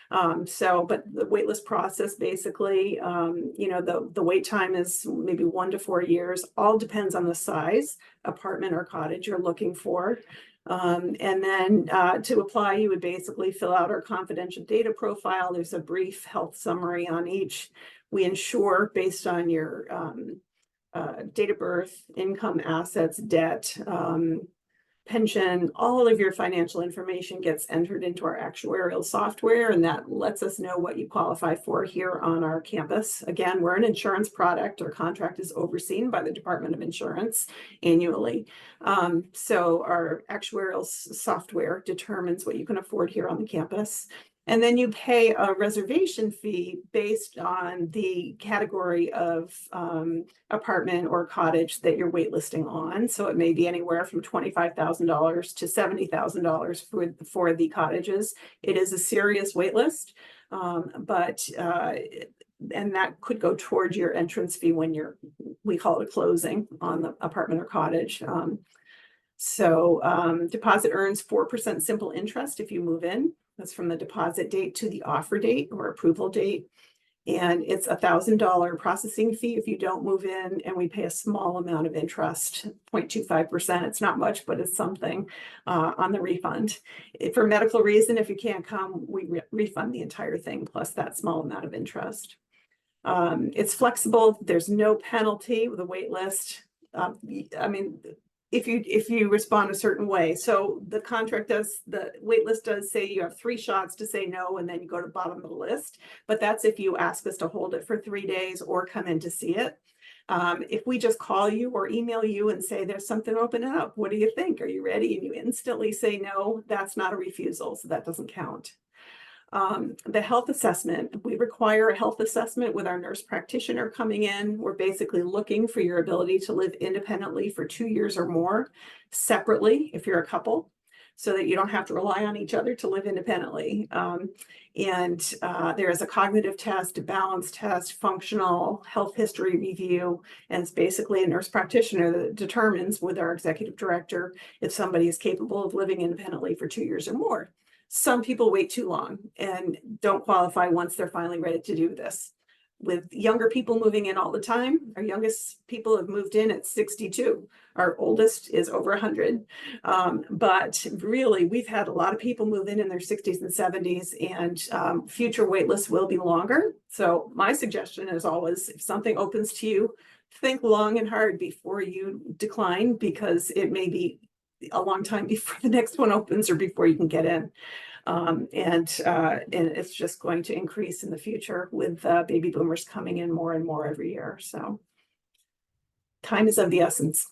But the waitlist process, basically, the wait time is maybe 1 to 4 years, all depends on the size apartment or cottage you're looking for. And then to apply, you would basically fill out our confidential data profile. There's a brief health summary on each. We ensure based on your date of birth, income, assets, debt, pension, all of your financial information gets entered into our actuarial software, and that lets us know what you qualify for here on our campus. Again, we're an insurance product. Our contract is overseen by the Department of Insurance annually. So our actuarial software determines what you can afford here on the campus. And then you pay a reservation fee based on the category of apartment or cottage that you're waitlisting on. So it may be anywhere from $25,000 to $70,000 for the cottages. It is a serious waitlist, and that could go towards your entrance fee when we call it a closing on the apartment or cottage. Deposit earns 4% simple interest if you move in. That's from the deposit date to the offer date or approval date. And it's $1,000 processing fee if you don't move in, and we pay a small amount of interest, 0.25%. It's not much, but it's something on the refund. For medical reason, if you can't come, we refund the entire thing plus that small amount of interest. It's flexible. There's no penalty with a wait list. If you respond a certain way. So the wait list does say you have 3 shots to say no, and then you go to the bottom of the list. But that's if you ask us to hold it for 3 days or come in to see it. If we just call you or email you and say there's something opening up, what do you think? Are you ready? And you instantly say no, that's not a refusal, so that doesn't count. The health assessment, we require a health assessment with our nurse practitioner coming in. We're basically looking for your ability to live independently for 2 years or more, separately if you're a couple, so that you don't have to rely on each other to live independently. There is a cognitive test, a balance test, functional health history review, and it's basically a nurse practitioner that determines with our executive director if somebody is capable of living independently for 2 years or more. Some people wait too long and don't qualify once they're finally ready to do this. With younger people moving in all the time, our youngest people have moved in at 62. Our oldest is over 100. But really, we've had a lot of people move in their 60s and 70s, and future wait lists will be longer. So my suggestion is always, if something opens to you, think long and hard before you decline, because it may be a long time before the next one opens or before you can get in. And it's just going to increase in the future with baby boomers coming in more and more every year. So time is of the essence.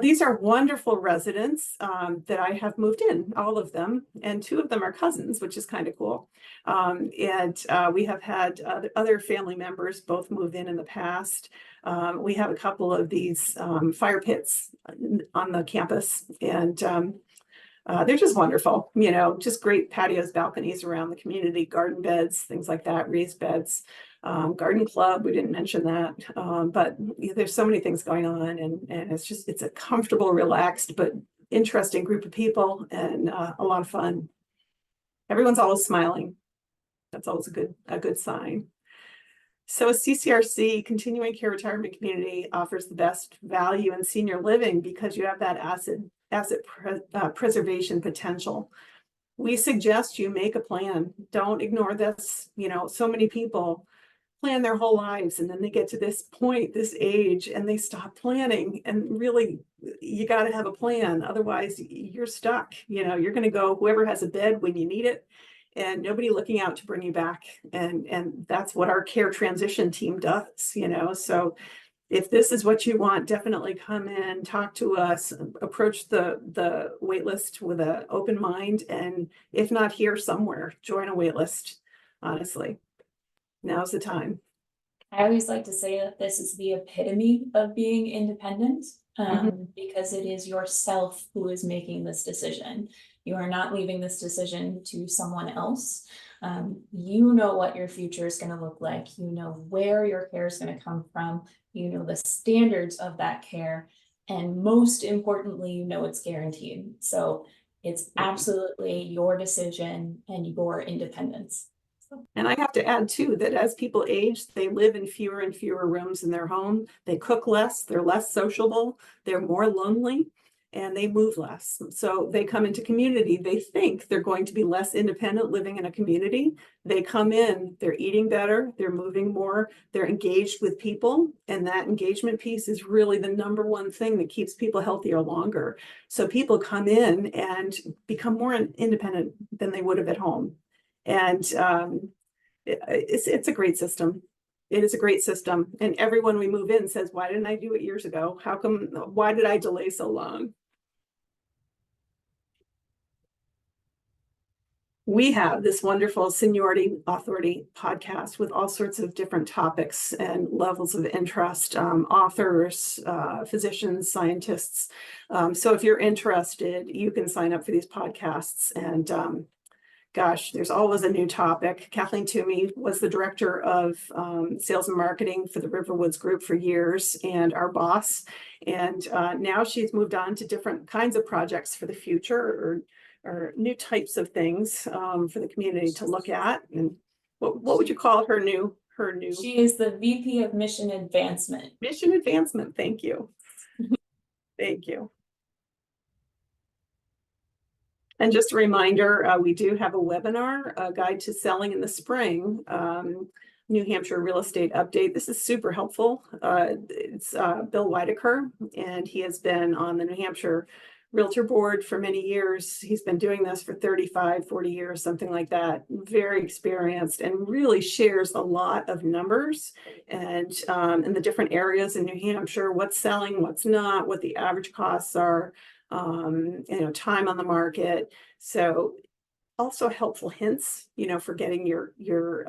These are wonderful residents that I have moved in, all of them, and 2 of them are cousins, which is kind of cool. We have had other family members both move in the past. We have a couple of these fire pits on the campus, and they're just wonderful, just great patios, balconies around the community, garden beds, things like that, raised beds, garden club, we didn't mention that, but there's so many things going on, and it's a comfortable, relaxed, but interesting group of people, and a lot of fun. Everyone's always smiling. That's always a good sign. So a CCRC, continuing care retirement community, offers the best value in senior living because you have that asset preservation potential. We suggest you make a plan. Don't ignore this. So many people plan their whole lives, and then they get to this point, this age, and they stop planning. And really, you got to have a plan. Otherwise, you're stuck. You're going to go whoever has a bed when you need it, and nobody looking out to bring you back. And that's what our care transition team does, so if this is what you want, definitely come in, talk to us, approach the wait list with an open mind, and if not here somewhere, join a wait list. Honestly, now's the time. I always like to say that this is the epitome of being independent, because it is yourself who is making this decision. You are not leaving this decision to someone else. You know what your future is going to look like. You know where your care is going to come from. You know the standards of that care. And most importantly, you know it's guaranteed. So it's absolutely your decision and your independence. And I have to add too, that as people age, they live in fewer and fewer rooms in their home. They cook less, they're less sociable, they're more lonely, and they move less. So they come into community, they think they're going to be less independent living in a community. They come in, they're eating better, they're moving more, they're engaged with people. And that engagement piece is really the number one thing that keeps people healthier longer. So people come in and become more independent than they would have at home. And it's a great system. It is a great system. And everyone we move in says, why didn't I do it years ago? Why did I delay so long? we have this wonderful Seniority Authority podcast with all sorts of different topics and levels of interest, authors, physicians, scientists. So if you're interested, you can sign up for these podcasts. And gosh, there's always a new topic. Kathleen Toomey was the director of sales and marketing for the RiverWoods group for years, and our boss. And now she's moved on to different kinds of projects for the future, or new types of things for the community to look at. And what would you call her new? She is the VP of Mission Advancement. Mission Advancement. Thank you. Thank you. And just a reminder, we do have a webinar, a guide to selling in the spring, New Hampshire real estate update. This is super helpful. It's Bill Weidecker, and he has been on the New Hampshire Realtor Board for many years. He's been doing this for 35, 40 years, something like that. Very experienced and really shares a lot of numbers and in the different areas in New Hampshire, what's selling, what's not, what the average costs are, time on the market. So also helpful hints, for getting your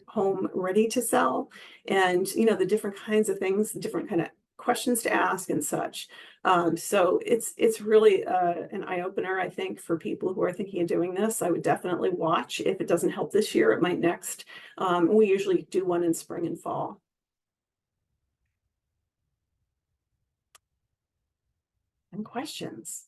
home ready to sell, and the different kinds of things, different kind of questions to ask and such. So it's really an eye-opener, I think, for people who are thinking of doing this. I would definitely watch. If it doesn't help this year, it might next. We usually do one in spring and fall. And questions.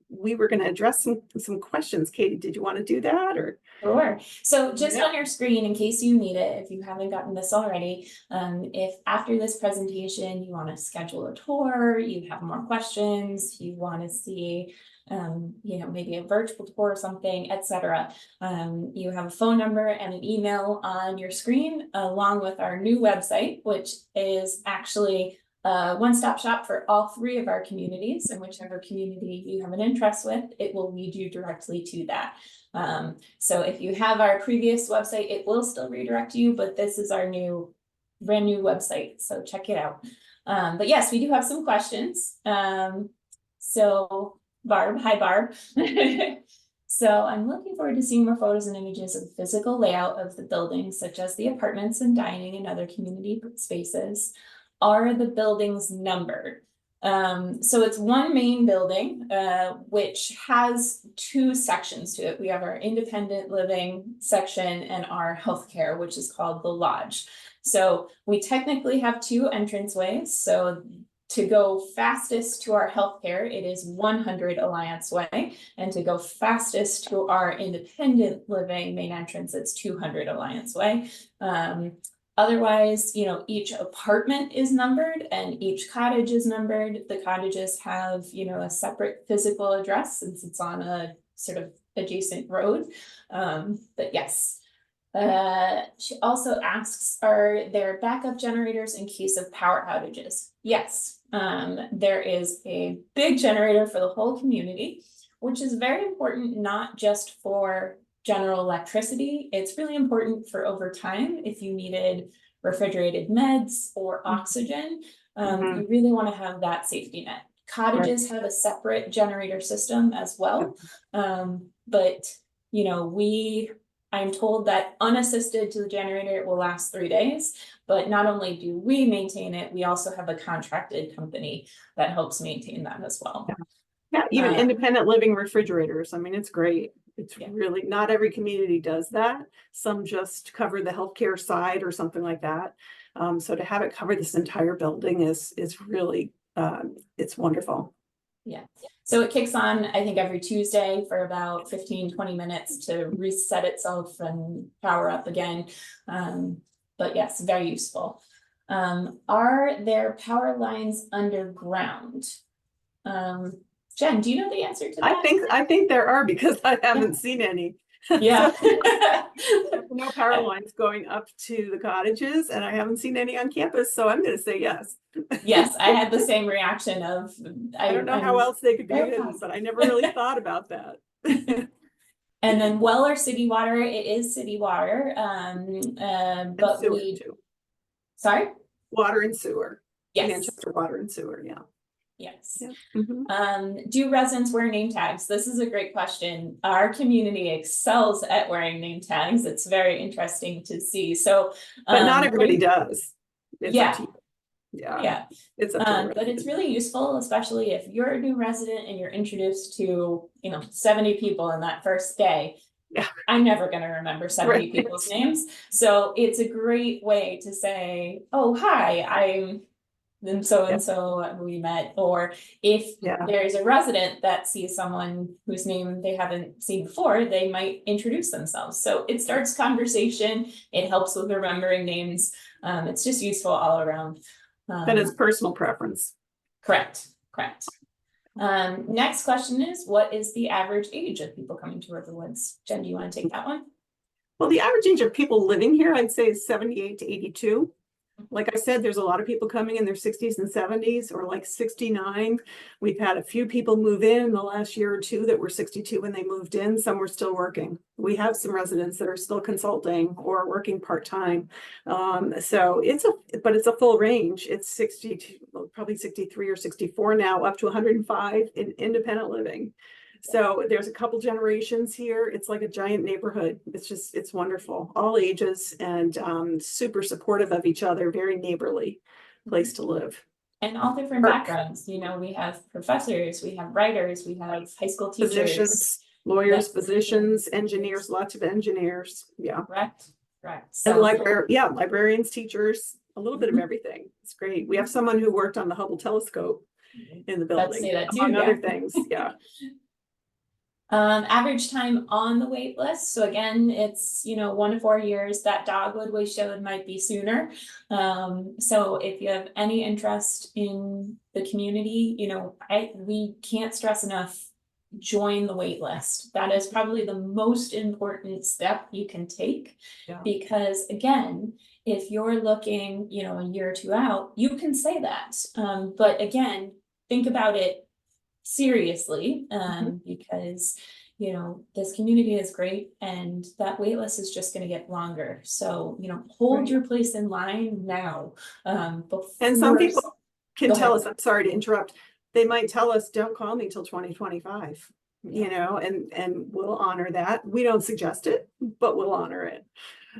We were going to address some questions. Katie, did you want to do that, or? Sure. So just on your screen, in case you need it, if you haven't gotten this already, if after this presentation you want to schedule a tour, you have more questions, you want to see maybe a virtual tour or something, etc. You have a phone number and an email on your screen, along with our new website, which is actually one-stop shop for all three of our communities, and whichever community you have an interest with, it will lead you directly to that. So if you have our previous website, it will still redirect you, but this is our brand new website, so check it out. But yes, we do have some questions. So Barb, hi Barb. So I'm looking forward to seeing more photos and images of the physical layout of the buildings, such as the apartments and dining and other community spaces. Are the buildings numbered? So it's one main building, which has two sections to it. We have our independent living section and our healthcare, which is called the Lodge. So we technically have two entranceways. So to go fastest to our healthcare, it is 100 Alliance Way, and to go fastest to our independent living main entrance, it's 200 Alliance Way. Otherwise, each apartment is numbered and each cottage is numbered. The cottages have, a separate physical address since it's on a sort of adjacent road. But yes. She also asks, are there backup generators in case of power outages? Yes. There is a big generator for the whole community, which is very important, not just for general electricity. It's really important for overtime. If you needed refrigerated meds or oxygen, you really want to have that safety net. Cottages have a separate generator system as well. But I'm told that unassisted to the generator, it will last 3 days. But not only do we maintain it, we also have a contracted company that helps maintain that as well. Yeah, even independent living refrigerators. I mean, it's great. It's really, not every community does that. Some just cover the healthcare side or something like that. So to have it cover this entire building is really, it's wonderful. Yeah. So it kicks on, I think, every Tuesday for about 15-20 minutes to reset itself and power up again. But yes, very useful. Are there power lines underground? Jen, do you know the answer to that? I think there are, because I haven't seen any. Yeah. No power lines going up to the cottages, and I haven't seen any on campus, so I'm going to say yes. Yes, I had the same reaction of I don't know how else they could be hidden, but I never really thought about that. And then well or city water, it is city water. But we too. Sorry? Water and sewer. Yes. Manchester water and sewer, yeah. Yes. Yeah. Mhm. Do residents wear name tags? This is a great question. Our community excels at wearing name tags. It's very interesting to see. So, But not everybody does. It's up to yeah, you. Yeah, yeah. it's up to the But it's resident. really useful, especially if you're a new resident and you're introduced to, 70 people in that first day. Yeah. I'm never going to remember 70 Right. people's names. So it's a great way to say, oh, hi, I'm and so we met. Or if Yeah. there's a resident that sees someone whose name they haven't seen before, they might introduce themselves. So it starts conversation. It helps with remembering names. It's just useful all around. And it's personal preference. Correct. Next question is, what is the average age of people coming to RiverWoods? Jen, do you want to take that one? Well, the average age of people living here, I'd say, is 78 to 82. Like I said, there's a lot of people coming in their 60s and 70s, or like 69. We've had a few people move in the last year or two that were 62 when they moved in. Some were still working. We have some residents that are still consulting or working part-time. So it's a full range. It's 60 to probably 63 or 64 now, up to 105 in independent living. So there's a couple generations here. It's like a giant neighborhood. It's wonderful. All ages, and super supportive of each other, very neighborly place to live. And all different backgrounds. We have professors, we have writers, we have high school teachers. Physicians, lawyers, Yes. physicians, engineers, lots of engineers. Yeah. Correct. And librarians, teachers, a little bit of everything. It's great. We have someone who worked on the Hubble telescope in the building, Let's say that too, among yeah. other things. Yeah. Average time on the wait list. So again, it's 1 to 4 years. That dogwood we showed might be sooner. So if you have any interest in the community, we can't stress enough, join the wait list. That is probably the most important step you can take. Yeah. Because again, if you're looking, a year or two out, you can say that. But again, think about it seriously, because this community is great, and that wait list is just going to get longer. So hold Right. your place in line now. And some people can tell us, I'm sorry to interrupt, they might tell us, don't call me till 2025, and we'll honor that. We don't suggest it, but we'll honor it.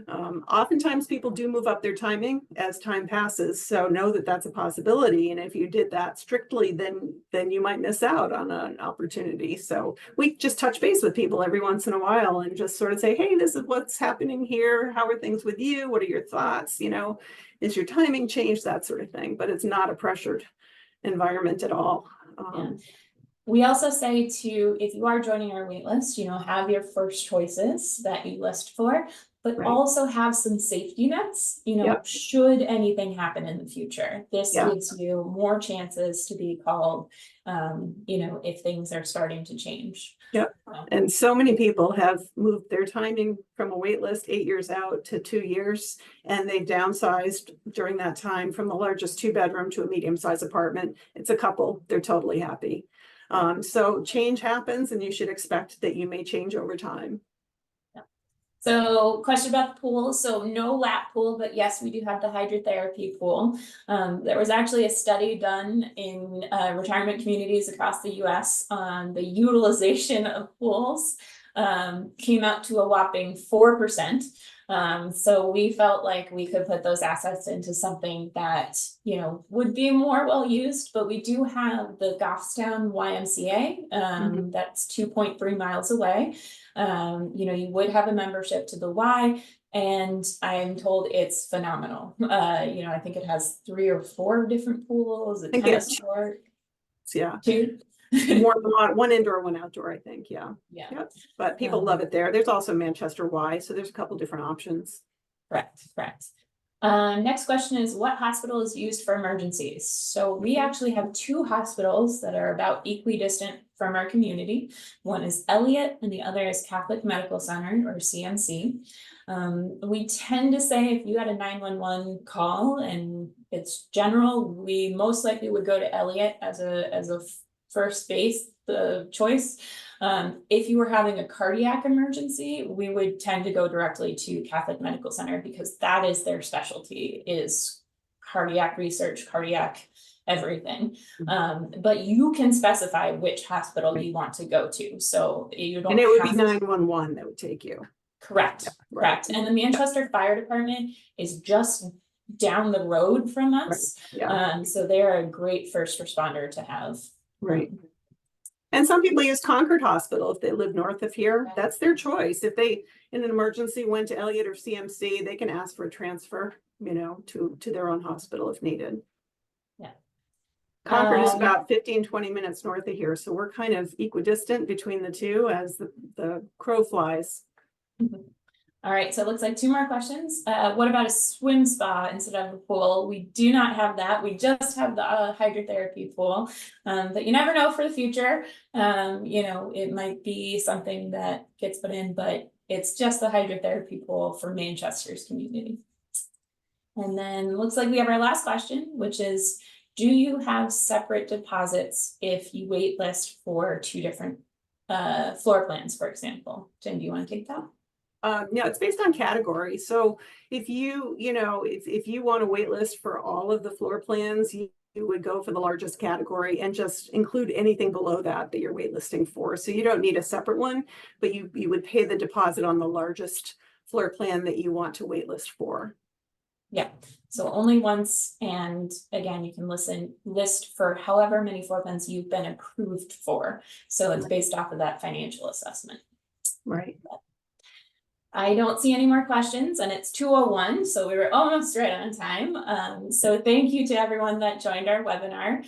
Oftentimes people do move up their timing as time passes, so know that that's a possibility. And if you did that strictly, then you might miss out on an opportunity. So we just touch base with people every once in a while and just sort of say, hey, this is what's happening here. How are things with you? What are your thoughts? Is your timing changed? That sort of thing. But it's not a pressured environment at all. We also say if you are joining our wait list, have your first choices that you list for, but also have some safety nets, should anything happen in the future. This gives you more chances to be called, if things are starting to change. Yep. And so many people have moved their timing from a wait list 8 years out to 2 years, and they downsized during that time from the largest 2-bedroom to a medium-sized apartment. It's a couple. They're totally happy. So change happens, and you should expect that you may change over time. So question about the pool. So no lap pool, but yes, we do have the hydrotherapy pool. There was actually a study done in retirement communities across the US on the utilization of pools. Came out to a whopping 4%. So we felt like we could put those assets into something that, would be more well used, but we do have the Goffstown YMCA, that's 2.3 miles away. You would have a membership to the Y, and I'm told it's phenomenal. I think it has 3 or 4 different pools, a tennis court. Yeah. 2. One indoor, one outdoor, I think. Yeah. Yep. But people love it there. There's also Manchester Y, so there's a couple different options. Correct. Next question is, what hospital is used for emergencies? So we actually have 2 hospitals that are about equidistant from our community. One is Elliott and the other is Catholic Medical Center, or CMC. We tend to say if you had a 911 call and it's general, we most likely would go to Elliott as a first base, the choice. If you were having a cardiac emergency, we would tend to go directly to Catholic Medical Center, because that is their specialty, is cardiac research, cardiac everything. But you can specify which hospital you want to go to, so you don't And it would be have 911 that would take you. Correct, Right. correct. And the Manchester Fire Department is just down the road from us. Yeah, So they're a great first responder to have. right. And some people use Concord Hospital if they live north of here. That's their choice. If they, in an emergency, went to Elliott or CMC, they can ask for a transfer, you know, to their own hospital if needed. Yeah. Concord is about 15-20 minutes north of here, so we're kind of equidistant between the two as the crow flies. All right, so it looks like 2 more questions. What about a swim spa instead of a pool? We do not have that. We just have the hydrotherapy pool, but you never know for the future. You know, it might be something that gets put in, but it's just the hydrotherapy pool for Manchester's community. And then looks like we have our last question, which is, do you have separate deposits if you wait list for 2 different floor plans, for example? Jen, do you want to take that? No, it's based on category. So if you want to wait list for all of the floor plans, you would go for the largest category and just include anything below that you're waitlisting for. So you don't need a separate one, but you would pay the deposit on the largest floor plan that you want to waitlist for. Yeah, so only once, and again, you can list for however many floor plans you've been approved for. So it's based off of that financial assessment. Right. I don't see any more questions, and it's 2:01, so we were almost right on time. So thank you to everyone that joined our webinar.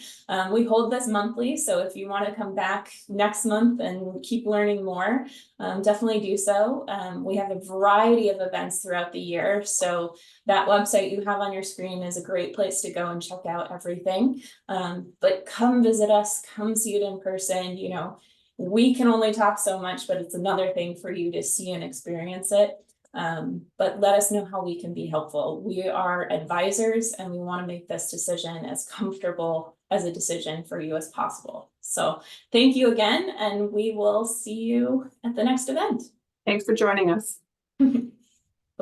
We hold this monthly, so if you want to come back next month and keep learning more, definitely do so. We have a variety of events throughout the year, so that website you have on your screen is a great place to go and check out everything. But come visit us, come see it in person. You know, we can only talk so much, but it's another thing for you to see and experience it. But let us know how we can be helpful. We are advisors and we want to make this decision as comfortable as a decision for you as possible. So thank you again, and we will see you at the next event. Thanks for joining us.